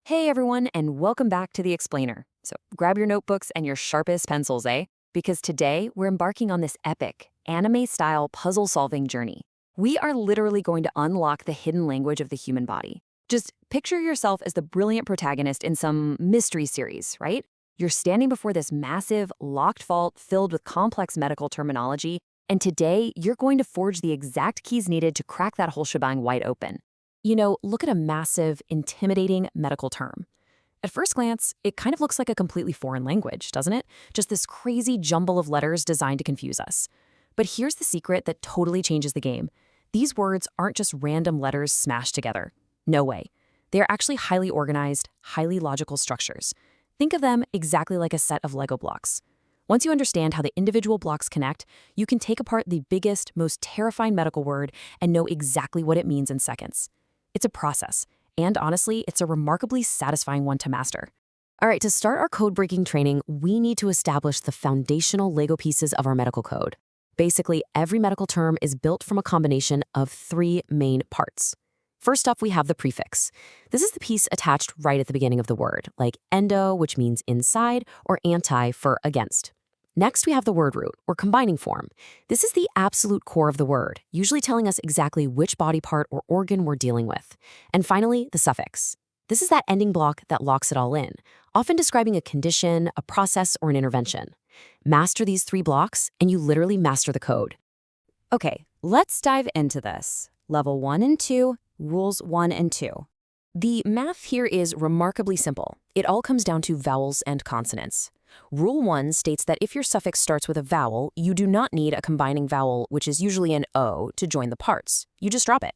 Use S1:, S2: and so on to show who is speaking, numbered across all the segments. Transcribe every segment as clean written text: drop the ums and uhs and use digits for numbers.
S1: Hey everyone, and welcome back to The Explainer. So grab your notebooks and your sharpest pencils, eh? Because today we're embarking on this epic, anime-style puzzle-solving journey. We are literally going to unlock the hidden language of the human body. Just picture yourself as the brilliant protagonist in some mystery series, right? You're standing before this massive, locked vault filled with complex medical terminology, and today you're going to forge the exact keys needed to crack that whole shebang wide open. Look at a massive, intimidating medical term. At first glance, it kind of looks like a completely foreign language, doesn't it? Just this crazy jumble of letters designed to confuse us. But here's the secret that totally changes the game. These words aren't just random letters smashed together. No way. They are actually highly organized, highly logical structures. Think of them exactly like a set of Lego blocks. Once you understand how the individual blocks connect, you can take apart the biggest, most terrifying medical word and know exactly what it means in seconds. It's a process, and honestly, it's a remarkably satisfying one to master. All right, to start our code-breaking training, we need to establish the foundational Lego pieces of our medical code. Basically, every medical term is built from a combination of three main parts. First up, we have the prefix. This is the piece attached right at the beginning of the word, like endo, which means inside, or anti for against. Next, we have the word root, or combining form. This is the absolute core of the word, usually telling us exactly which body part or organ we're dealing with. And finally, the suffix. This is that ending block that locks it all in, often describing a condition, a process, or an intervention. Master these three blocks, and you literally master the code.
S2: Okay, let's dive into this. Level 1 and 2, rules 1 and 2.
S1: The math here is remarkably simple. It all comes down to vowels and consonants. Rule 1 states that if your suffix starts with a vowel, you do not need a combining vowel, which is usually an O, to join the parts. You just drop it.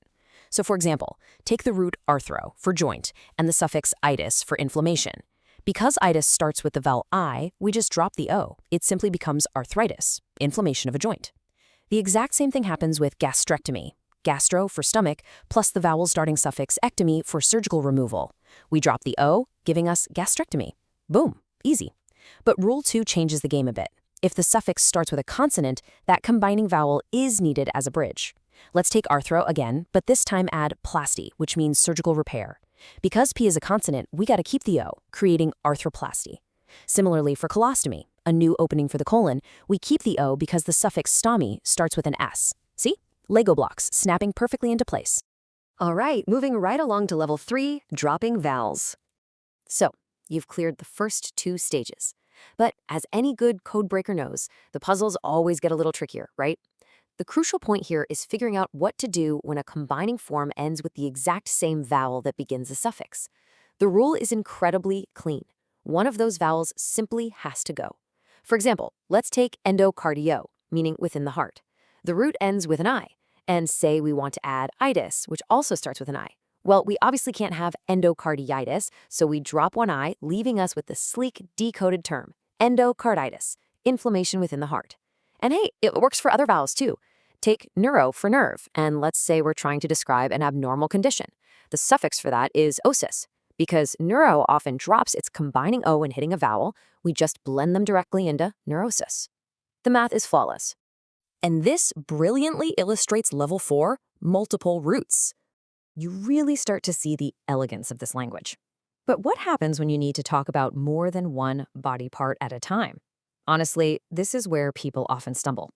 S1: So for example, take the root arthro for joint and the suffix itis for inflammation. Because itis starts with the vowel I, we just drop the O. It simply becomes arthritis, inflammation of a joint. The exact same thing happens with gastrectomy. Gastro for stomach, plus the vowel starting suffix ectomy for surgical removal. We drop the O, giving us gastrectomy. Boom, easy. But Rule 2 changes the game a bit. If the suffix starts with a consonant, that combining vowel is needed as a bridge. Let's take arthro again, but this time add plasty, which means surgical repair. Because P is a consonant, we gotta keep the O, creating arthroplasty. Similarly for colostomy, a new opening for the colon, we keep the O because the suffix stomy starts with an S. See? Lego blocks, snapping perfectly into place.
S3: All right, moving right along to level 3, dropping vowels. So, you've cleared the first 2 stages. But as any good codebreaker knows, the puzzles always get a little trickier, right? The crucial point here is figuring out what to do when a combining form ends with the exact same vowel that begins the suffix. The rule is incredibly clean. One of those vowels simply has to go. For example, let's take endocardio, meaning within the heart. The root ends with an I, and say we want to add itis, which also starts with an I. Well, we obviously can't have endocarditis, so we drop one I, leaving us with the sleek, decoded term, endocarditis, inflammation within the heart. And hey, it works for other vowels too. Take neuro for nerve, and let's say we're trying to describe an abnormal condition. The suffix for that is osis. Because neuro often drops its combining O when hitting a vowel, we just blend them directly into neurosis. The math is flawless.
S1: And this brilliantly illustrates level 4, multiple roots. You really start to see the elegance of this language. But what happens when you need to talk about more than one body part at a time? Honestly, this is where people often stumble.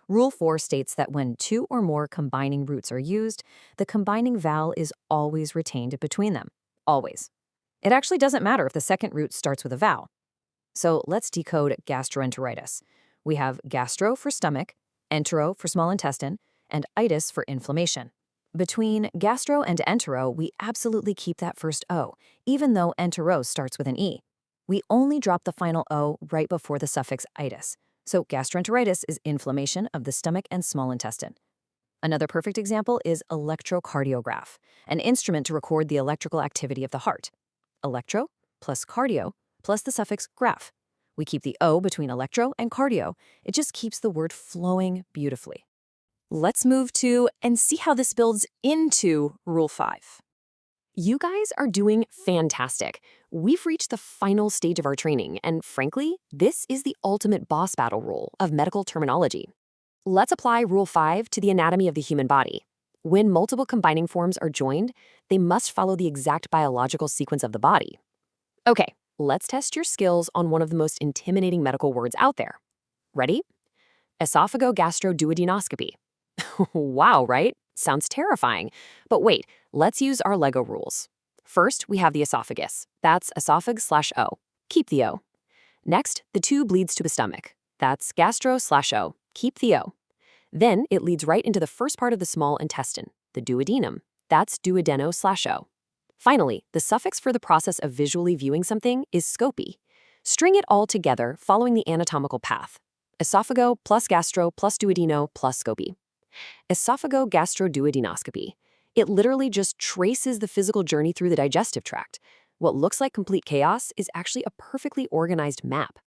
S1: Rule 4 states that when 2 or more combining roots are used, the combining vowel is always retained between them. Always. It actually doesn't matter if the second root starts with a vowel. So let's decode gastroenteritis. We have gastro for stomach, entero for small intestine, and itis for inflammation. Between gastro and entero, we absolutely keep that first O, even though entero starts with an E. We only drop the final O right before the suffix itis. So gastroenteritis is inflammation of the stomach and small intestine. Another perfect example is electrocardiograph, an instrument to record the electrical activity of the heart. Electro plus cardio plus the suffix graph. We keep the O between electro and cardio. It just keeps the word flowing beautifully. Let's move to and see how this builds into Rule 5. You guys are doing fantastic. We've reached the final stage of our training, and frankly, this is the ultimate boss battle rule of medical terminology. Let's apply Rule 5 to the anatomy of the human body.
S3: When multiple combining forms are joined, they must follow the exact biological sequence of the body. Okay, let's test your skills on one of the most intimidating medical words out there. Ready? Esophagogastroduodenoscopy. Wow, right? Sounds terrifying. But wait, let's use our Lego rules. First, we have the esophagus. That's esophagus/O. Keep the O. Next, the tube leads to the stomach. That's gastro/O. Keep the O. Then it leads right into the first part of the small intestine, the duodenum. That's duodeno/O. Finally, the suffix for the process of visually viewing something is scopy. String it all together following the anatomical path. Esophago plus gastro plus duodeno plus scopy. Esophagogastroduodenoscopy. It literally just traces the physical journey through the digestive tract. What looks like complete chaos is actually a perfectly organized map.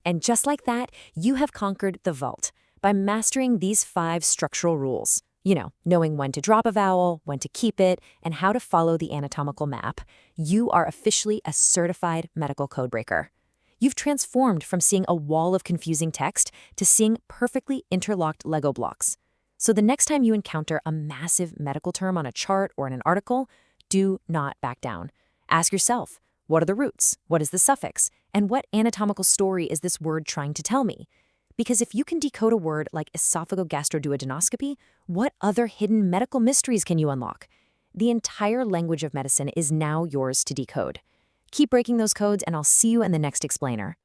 S2: And just like that, you have conquered the vault by mastering these 5 structural rules. Knowing when to drop a vowel, when to keep it, and how to follow the anatomical map. You are officially a certified medical codebreaker. You've transformed from seeing a wall of confusing text to seeing perfectly interlocked Lego blocks. So the next time you encounter a massive medical term on a chart or in an article, do not back down. Ask yourself, what are the roots? What is the suffix? And what anatomical story is this word trying to tell me? Because if you can decode a word like esophagogastroduodenoscopy, what other hidden medical mysteries can you unlock? The entire language of medicine is now yours to decode. Keep breaking those codes, and I'll see you in the next explainer.